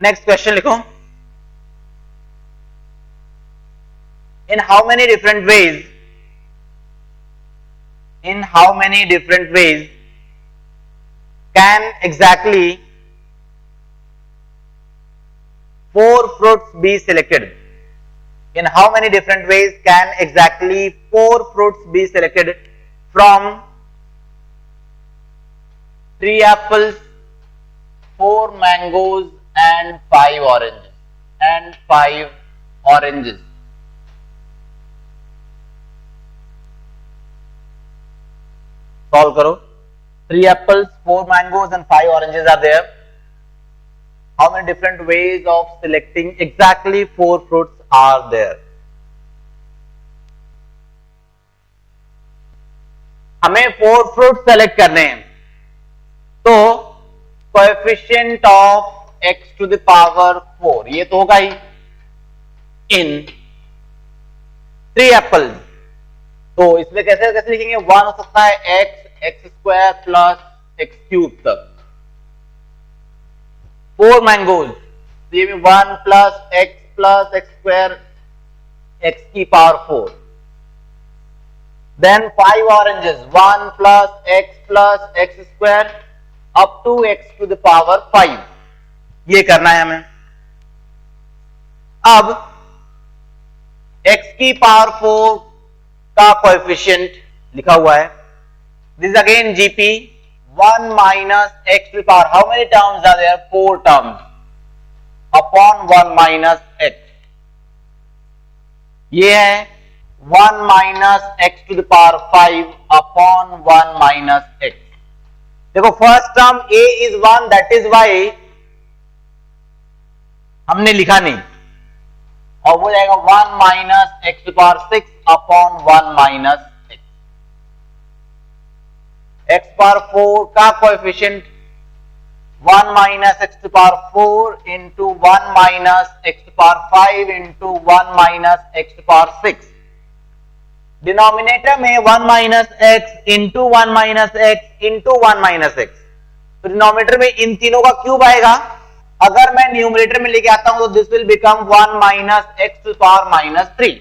Next question लिखो, in how many different ways can exactly 4 fruits be selected? In how many different ways can exactly 4 fruits be selected from 3 apples, 4 mangoes and 5 oranges? Solve करो. 3 apples, 4 mangoes and 5 oranges are there. How many different ways of selecting exactly 4 fruits are there? हमें 4 fruits select करने हैं, तो coefficient of x to the power 4 ये तो होगा ही. in 3 apples, तो इसमें कैसे कैसे लिखेंगे? 1 हो सकता है x square plus x cube तक. 4 मैंगोज, ये भी 1 प्लस एक्स स्क्वायर एक्स की power 4. Then 5 oranges, 1 plus x square up to x to the power 5. ये करना है हमें. अब x की पावर 4 का कोएफिशिएंट लिखा हुआ है. This is again GP 1 minus x to the power. How many terms are there? 4 terms upon 1 minus x. ये है 1 minus x to the power 5 upon 1 minus x. देखो first term a is 1, that is why हमने लिखा नहीं, और वो जाएगा 1 minus x to the power 6 upon 1 minus x. x power 4 का coefficient 1 minus x to the power 4 into 1 minus x to the power 5 into 1 minus x to the power 6. Denominator में 1 minus x into 1 minus x into 1 minus x. तो denominator में इन तीनों का cube आएगा. अगर मैं numerator में लेके आता हूं तो this will become 1 minus x to the power minus 3.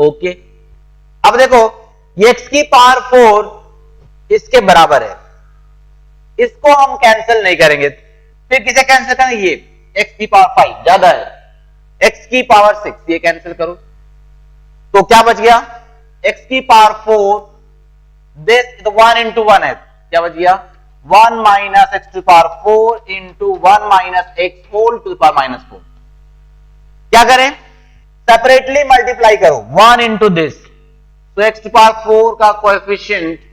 Okay, अब देखो ये x की पावर 4 इसके बराबर है, इसको हम कैंसिल नहीं करेंगे. फिर किसे कैंसिल करेंगे? ये x की पावर 5 ज्यादा है, x की पावर 6 ये कैंसिल करो, तो क्या बच गया? x की पावर 4, दिस तो 1 into 1 है, क्या बच गया? 1 minus x to the power 4 into 1 minus x whole to the power minus 4. क्या करें? सेपरेटली मल्टीप्लाई करो 1 into this, तो x to the power 4 का coefficient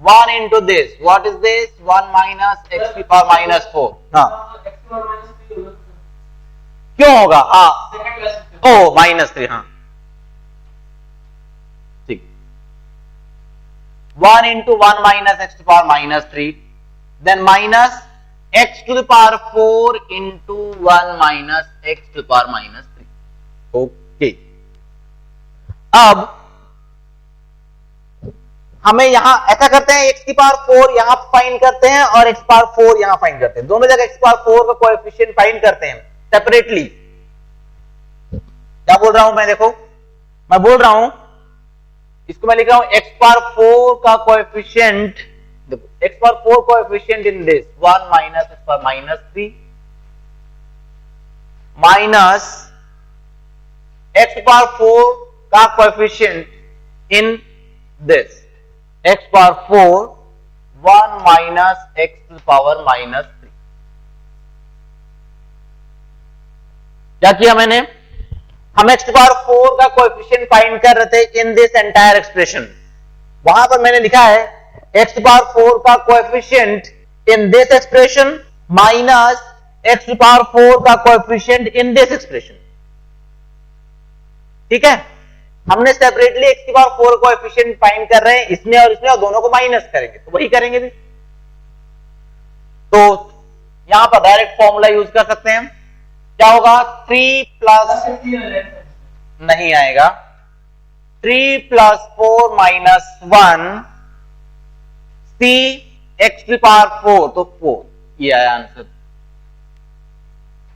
1 into this, what is this? 1 minus x to the power minus 4. हाँ, क्यों होगा? हाँ, ओ -3. हाँ ठीक, 1 into 1 minus x to the power minus 3, then minus x to the power 4 into 1 minus x to the power minus 3. Okay, अब हमें यहां ऐसा करते हैं, x की पावर 4 यहां फाइंड करते हैं और x पावर 4 यहां फाइंड करते हैं. दोनों जगह x पावर 4 का कोएफिशिएंट फाइंड करते हैं सेपरेटली. क्या बोल रहा हूं मैं? देखो मैं बोल रहा हूं, इसको मैं लिख रहा हूं x पावर 4 का कोएफिशिएंट. देखो x power 4 coefficient in this 1 minus x power minus 3 minus x power 4 का coefficient in this x power 4 1 minus x to the power minus 3. क्या किया मैंने? हम x to the power 4 का कोएफिशिएंट फाइंड कर रहे थे इन दिस एंटायर एक्सप्रेशन. वहां पर मैंने लिखा है x to the power 4 का coefficient in this expression minus x to the power 4 का कोएफिशिएंट इन दिस एक्सप्रेशन. ठीक है, हमने सेपरेटली x की पावर 4 कोएफिशिएंट फाइंड कर रहे हैं, इसमें और दोनों को माइनस करेंगे, तो वही करेंगे भी. तो यहां पर डायरेक्ट फॉर्मूला यूज कर सकते हैं. क्या होगा? 3 प्लस नहीं आएगा, 3 प्लस 4 माइनस 1 c x की पावर 4, तो 4 ये आया आंसर.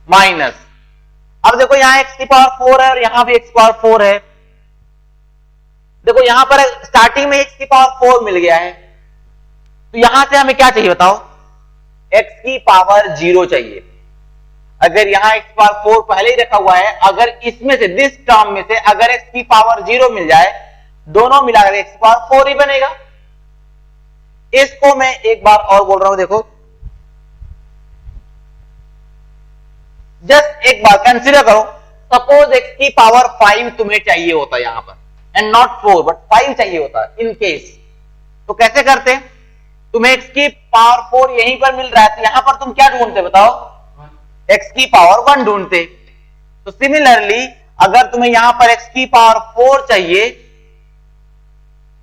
माइनस, अब देखो यहां x की पावर 4 है और यहां भी x की पावर 4 है। देखो यहां पर स्टार्टिंग में x की पावर 4 मिल गया है, तो यहां से हमें क्या चाहिए बताओ, x की पावर 0 चाहिए। अगर यहां x पावर 4 पहले ही रखा हुआ है, अगर इसमें से दिस टर्म में से अगर x की पावर 0 मिल जाए, दोनों मिलाकर x की पावर 4 ही बनेगा। इसको मैं एक बार और बोल रहा हूं, देखो जस्ट एक बार कंसीडर करो, सपोज x की पावर 5 तुम्हें चाहिए होता यहां पर, एंड नॉट 4 बट 5 चाहिए होता इन केस, तो कैसे करते? तुम्हें x की पावर 4 यहीं पर मिल रहा है, तो यहां पर तुम क्या ढूंढते बताओ, x की पावर 1 ढूंढते। तो सिमिलरली अगर तुम्हें यहां पर x की पावर 4 चाहिए,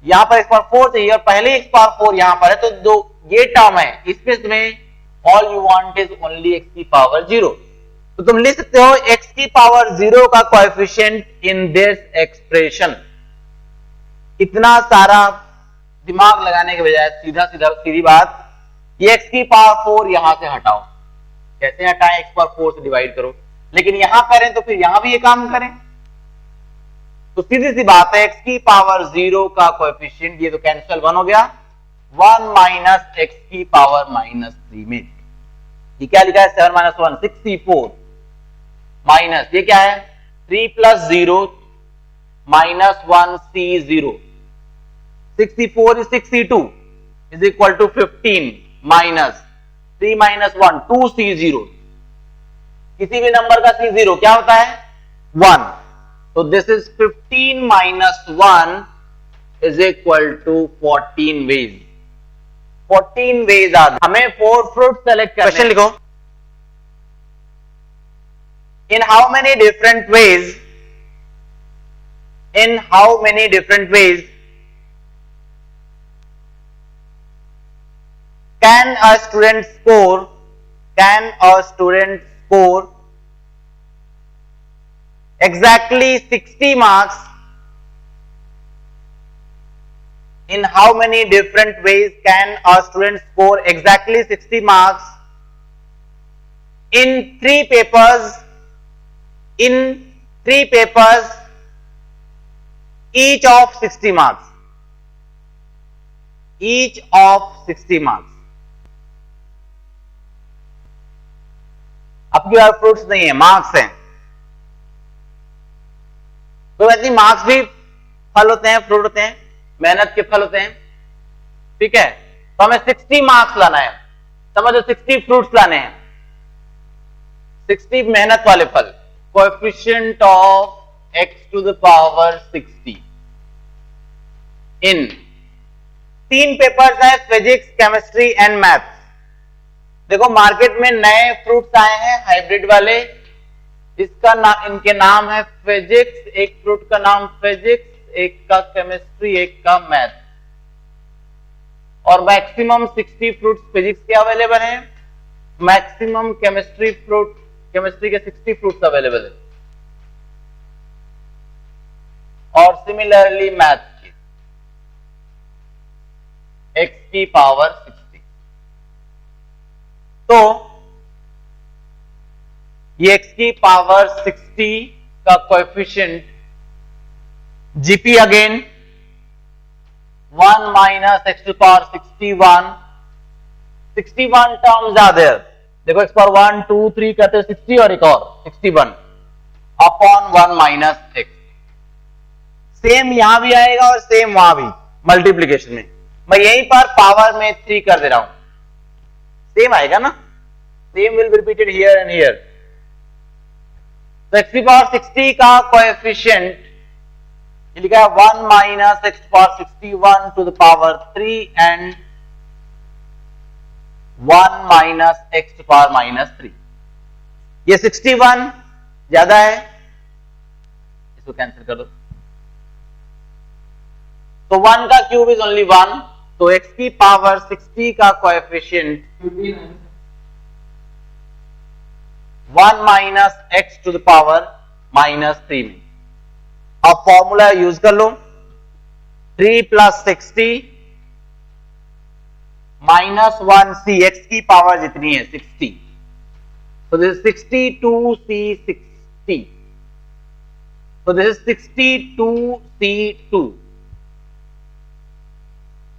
यहां पर x पावर 4 चाहिए और पहले x पावर 4 यहां पर है, तो दो ये टर्म है, इसमें तुम्हें all you want is only x की पावर 0। तो तुम लिख सकते हो x की पावर 0 का कोएफिशिएंट इन दिस एक्सप्रेशन। इतना सारा दिमाग लगाने के बजाय सीधी बात, ये x की पावर 4 यहां से हटाओ। कैसे हटाएं? x पावर 4 से डिवाइड करो, लेकिन यहां करें तो फिर यहां भी ये काम करें। तो सीधी सी बात है, x की पावर 0 का कोएफिशिएंट, ये तो कैंसिल 1 हो गया, 1 माइनस x की पावर -3 में ये क्या लिखा है, 7 - 1 64 माइनस ये क्या है 3 + 0 -1 C0, 64 is 62 is equal to 15 minus 3 - 1 2 C0। किसी भी नंबर का C0 क्या होता है 1, तो this is 15 - 1 is equal to 14 ways। 14 ways आ, हमें 4 फ्रूट सेलेक्ट करने। क्वेश्चन लिखो, in how many different ways can a student score exactly 60 marks? In how many different ways can a student score exactly 60 marks in 3 papers, each of 60 marks, each of 60 marks। आपकी बार fruits नहीं है, marks हैं। तो वैसे marks भी फल होते हैं, फ्रूट होते हैं, मेहनत के फल होते हैं, ठीक है। तो हमें 60 मार्क्स लाना है, समझो 60 फ्रूट्स लाने हैं, 60 मेहनत वाले फल। Coefficient of x to the power 60 in 3 papers है, फिजिक्स, केमिस्ट्री एंड मैथ्स। देखो मार्केट में नए फ्रूट्स आए हैं हाइब्रिड वाले, इनके नाम है फिजिक्स, एक फ्रूट का नाम फिजिक्स, एक का केमिस्ट्री, एक का मैथ। और मैक्सिमम 60 फ्रूट्स फिजिक्स के अवेलेबल हैं, मैक्सिमम केमिस्ट्री के 60 फ्रूट्स अवेलेबल है, और सिमिलरली मैथ के x की पावर 60। तो ये x की पावर 60 का coefficient GP again 1 minus x to power 61 terms are there. देखो x पावर 1 2 3 कहते हैं 60 और एक और 61 अपॉन 1 माइनस x। सेम यहां भी आएगा और सेम वहां भी मल्टीप्लीकेशन में। मैं यहीं पर पावर में 3 कर दे रहा हूं, सेम आएगा ना, same will be repeated here and here. तो x की पावर 60 का कोएफिशिएंट लिखा है 1 minus x power 61 to the power 3 and 1 minus x to power -3। ये 61 ज्यादा है, इसको कैंसिल कर दो, तो 1 का क्यूब इज ओनली 1, तो x की पावर 60 का coefficient 1 minus x to the power -3 में। अब फॉर्मूला यूज कर लो, 3 + 60 -1 c, x की पावर जितनी है 60, So this is 62C60. So this is 62C2.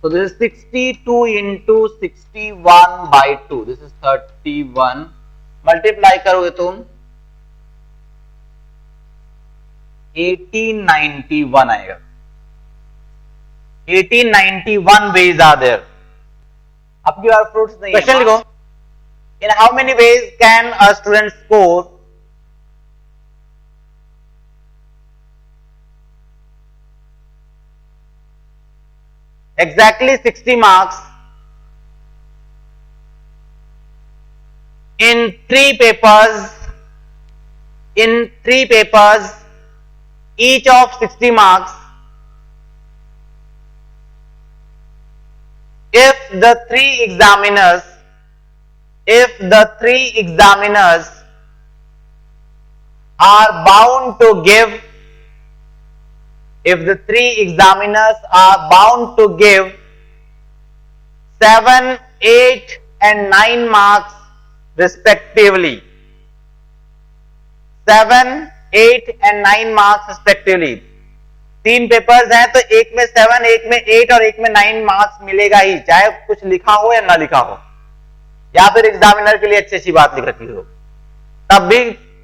So this is 62 into 61 by 2. This is 31. Multiply करोगे तुम 1891 आएगा. 1891 ways are there. आपकी बार फ्रूट्स नहीं है. क्वेश्चन लिखो. In how many ways can a student score exactly 60 marks in three papers, each of 60 marks, if the three examiners are bound to give 7, 8 and 9 marks respectively. 7, 8 and 9 marks respectively. 3 papers हैं तो एक में 7, एक में 8 और एक में 9 marks मिलेगा ही, चाहे कुछ लिखा हो या ना लिखा हो, या फिर एग्जामिनर के लिए अच्छी बात लिख रखी हो, तब भी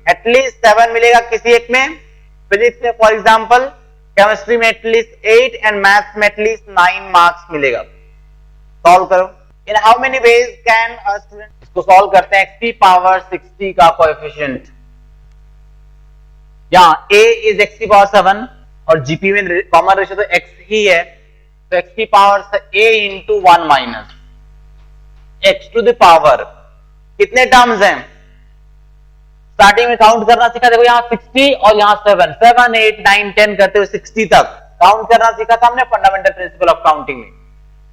एटलीस्ट 7 मिलेगा किसी एक में. फिजिक्स में फॉर एग्जांपल, केमिस्ट्री में एटलीस्ट 8 एंड मैथ्स में एटलीस्ट 9 मार्क्स मिलेगा. सॉल्व करो. In how many ways can a student, इसको सॉल्व करते हैं. x की पावर 60 का कोएफिशिएंट, यहां a इज x की पावर 7 और जीपी में कॉमन रेशियो तो x ही है, तो x की पावर से a into 1 minus x to the power. कितने टर्म्स हैं? स्टार्टिंग में काउंट करना सीखा, देखो यहाँ 60 और यहाँ 7, 7, 8, 9, 10 करते हुए 60 तक काउंट करना सीखा था हमने फंडामेंटल प्रिंसिपल ऑफ काउंटिंग में.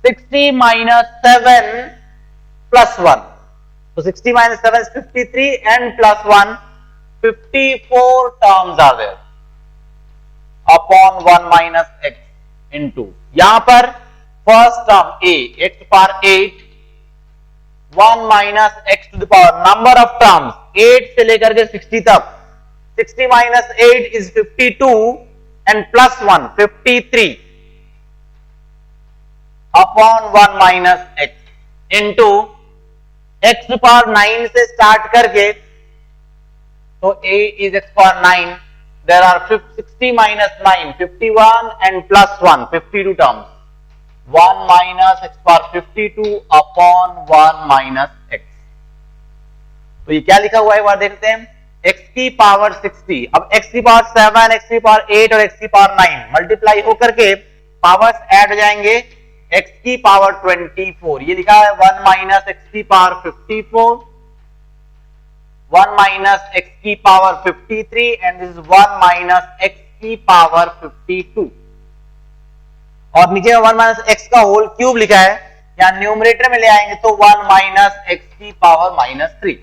60 माइनस 7 प्लस 1, तो 60 minus 7 is 53 and plus 1 54 terms are there upon 1 minus x into, यहां पर first term a x power 8, 1 minus x to the power, number of terms 8 से लेकर के 60 तक. 60 minus 8 is 52 and plus 1 53 upon 1 minus x into x to the power 9 से start करके, तो a is x power 9. There are 60 minus 9 51 and plus 1 52 terms. 1 minus x power 52 upon 1 minus x. तो ये क्या लिखा हुआ है वह देखते हैं. x की पावर 60, अब x की पावर 7, x की पावर 8 और x की पावर 9 मल्टीप्लाई होकर के पावर्स ऐड हो जाएंगे. x की पावर 24, ये लिखा है 1 माइनस x की पावर 54, 1 माइनस x की power 53 and this 1 minus x की पावर 52. और नीचे में 1 माइनस एक्स का होल क्यूब लिखा है, यहां न्यूमरेटर में ले आएंगे तो 1 माइनस एक्स की पावर माइनस 3.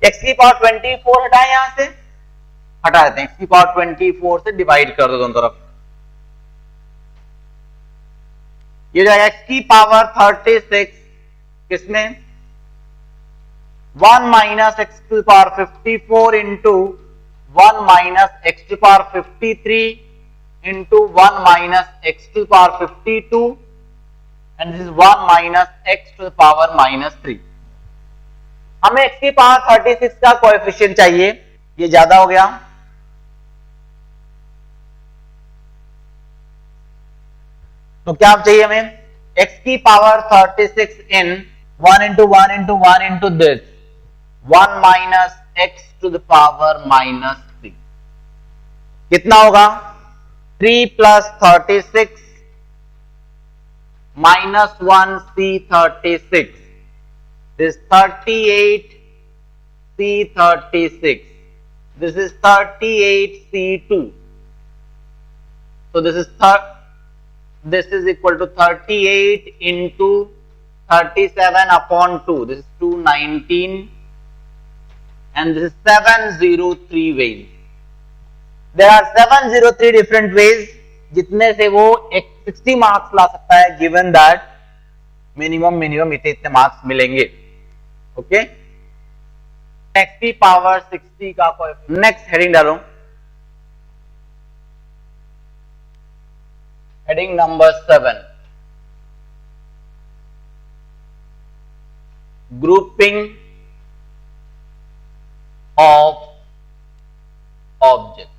एक्स की पावर 24 हटाए, यहां से हटा देते हैं, एक्स की पावर 24 से डिवाइड कर दो दोनों तरफ. ये जाएगा एक्स की पावर 36 किसमें 1 माइनस एक्स की पावर 54 इंटू 1 माइनस एक्स की power 53 into 1 minus x to the power 52 and this is 1 minus x to the power minus 3. हमें x की पावर 36 का कोएफिशिएंट चाहिए, ये ज्यादा हो गया. तो क्या चाहिए हमें? x की power 36 in 1 into 1 into 1 into this 1 minus x to the power minus 3. कितना होगा? 3 plus 36 minus 1 C36. This 38 C36. This is 38 C2. So this is equal to 38 into 37 upon 2. This is 219 and this is 703 ways. There are 703 different ways जितने से वो 60 marks ला सकता है, given that minimum इतने marks मिलेंगे. Okay, x की power 60 का coefficient. Next heading डालो, heading number 7, grouping of object.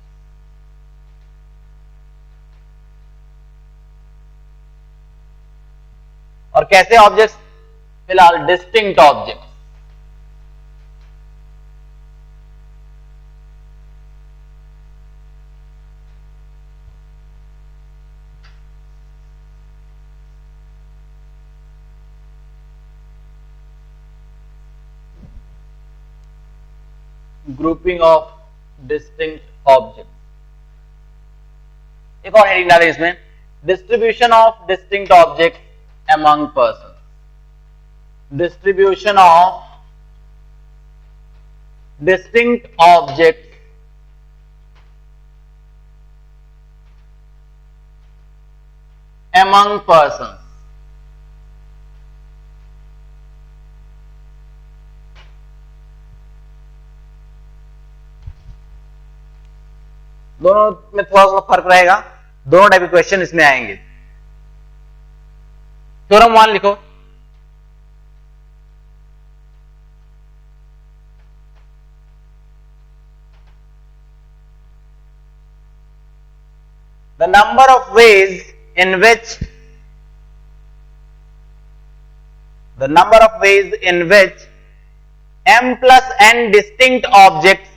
और कैसे ऑब्जेक्ट्स? फिलहाल distinct object. Grouping of distinct object. एक और हेडिंग डालें इसमें, distribution of distinct object among persons। Distribution of distinct object among persons। दोनों में थोड़ा सा फर्क रहेगा, दोनों टाइप के क्वेश्चन इसमें आएंगे। थ्योरम 1 लिखो, the number of ways in which m plus n distinct objects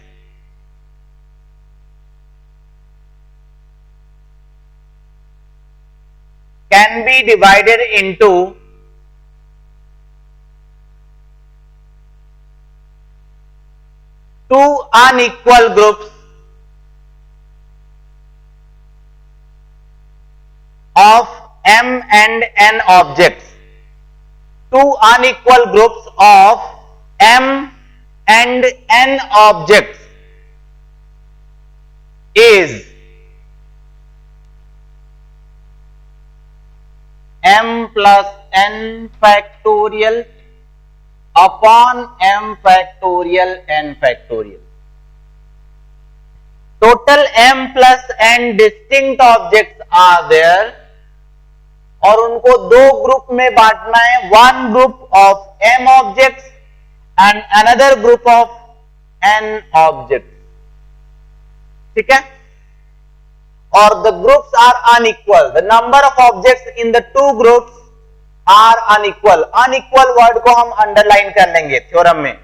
can be divided into two unequal groups of m and n objects, two unequal groups of m and n objects is m plus n factorial upon m factorial n factorial। Total m plus n distinct objects are there और उनको दो group में बांटना है, one group of m objects and another group of n objects. ठीक है, और the groups are unequal, the number of objects in the two groups are unequal. Unequal word को हम अंडरलाइन कर लेंगे थ्योरम में।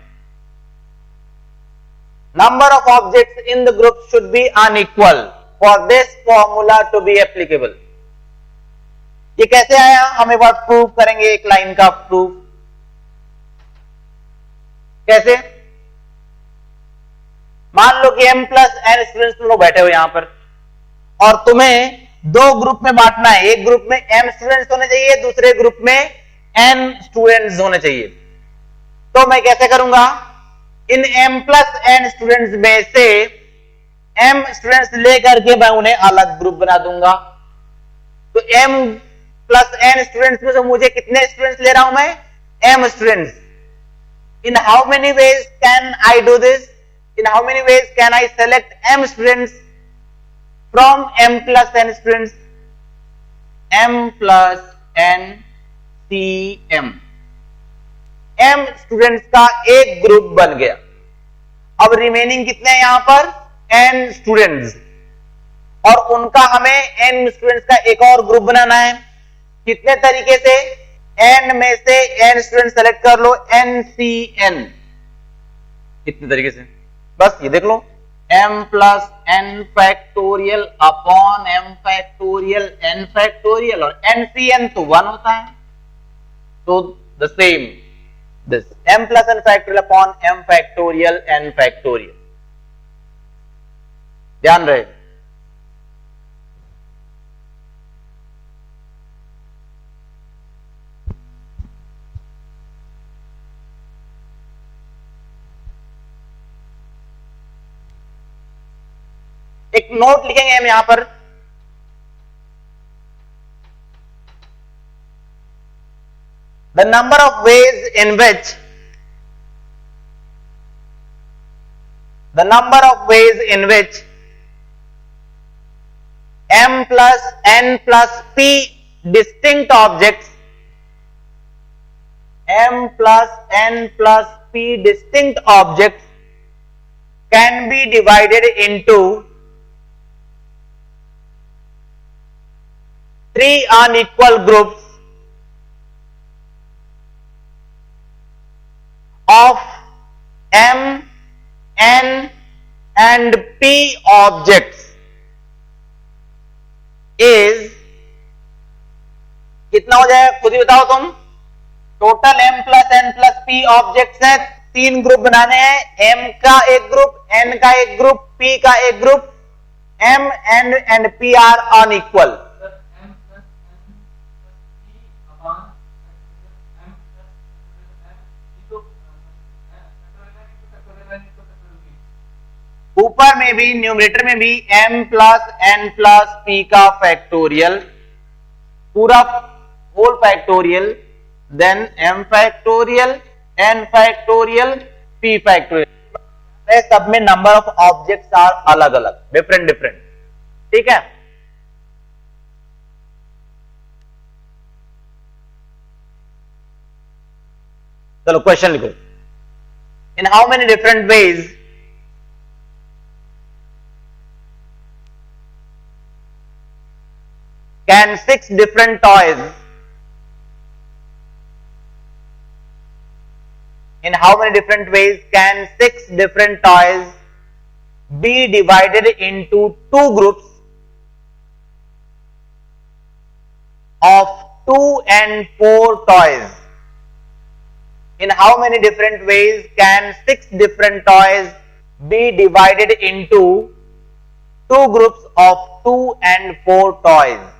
Number of objects in the group should be unequal for this formula to be applicable. ये कैसे आया, हम एक बार प्रूव करेंगे, एक लाइन का प्रूफ। कैसे? मान लो कि m प्लस n स्टूडेंट्स तुम लोग बैठे हो यहां पर और तुम्हें दो ग्रुप में बांटना है, एक ग्रुप में m स्टूडेंट्स होने चाहिए, दूसरे ग्रुप में n स्टूडेंट्स होने चाहिए। तो मैं कैसे करूंगा, इन m प्लस n स्टूडेंट्स में से m स्टूडेंट्स लेकर के मैं उन्हें अलग ग्रुप बना दूंगा। तो m प्लस n स्टूडेंट्स में से मुझे कितने स्टूडेंट्स ले रहा हूं मैं, m students. In how many ways can I do this, in how many ways can I select m students from m plus n students, m plus n cm, m students का एक group बन गया। अब remaining कितने हैं यहां पर, n students, और उनका हमें n स्टूडेंट्स का एक और ग्रुप बनाना है। कितने तरीके से, n में से n स्टूडेंट सेलेक्ट कर लो, ncn। कितने तरीके से, बस ये देख लो, m plus n factorial upon m factorial n factorial, और ncn तो 1 होता है। तो the same this m plus n factorial upon m factorial n factorial. ध्यान रहे, एक नोट लिखेंगे हम यहां पर, the number of ways in which the number of ways in which m plus n plus p distinct objects, m plus n plus p distinct objects can be divided into three unequal groups of m, n and p objects is, कितना हो जाएगा खुद ही बताओ तुम। Total m plus n plus p objects है, तीन group बनाने हैं, m का एक ग्रुप, n का एक ग्रुप, p का एक group. m, n and p are unequal. ऊपर में भी न्यूमरेटर में भी m plus n plus p का फैक्टोरियल, पूरा whole factorial, then m factorial, n factorial, p factorial. सब में नंबर ऑफ ऑब्जेक्ट्स आर अलग अलग, डिफरेंट डिफरेंट, ठीक है। चलो क्वेश्चन लिखो। In how many different ways can 6 different toys, in how many different ways can 6 different toys be divided into two groups of 2 and 4 toys? In how many different ways can 6 different toys be divided into two groups of 2 and 4 toys?